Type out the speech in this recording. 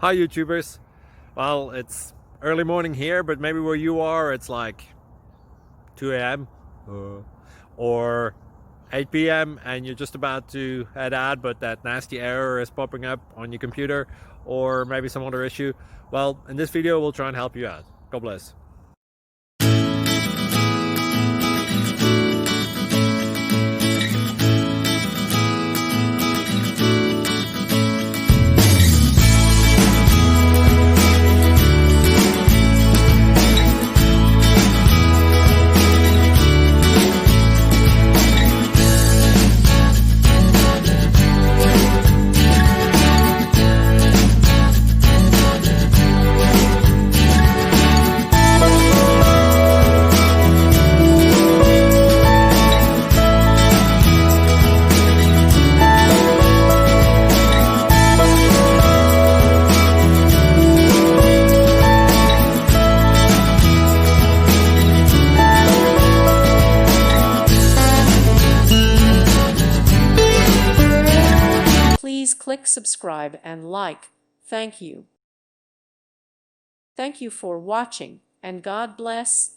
Hi YouTubers. Well, it's early morning here, but maybe where you are it's like 2 a.m. or 8 p.m. and you're just about to head out, but that nasty error is popping up on your computer, or maybe some other issue. Well, in this video we'll try and help you out. God bless. Please click subscribe and like. Thank you. Thank you for watching, and God bless.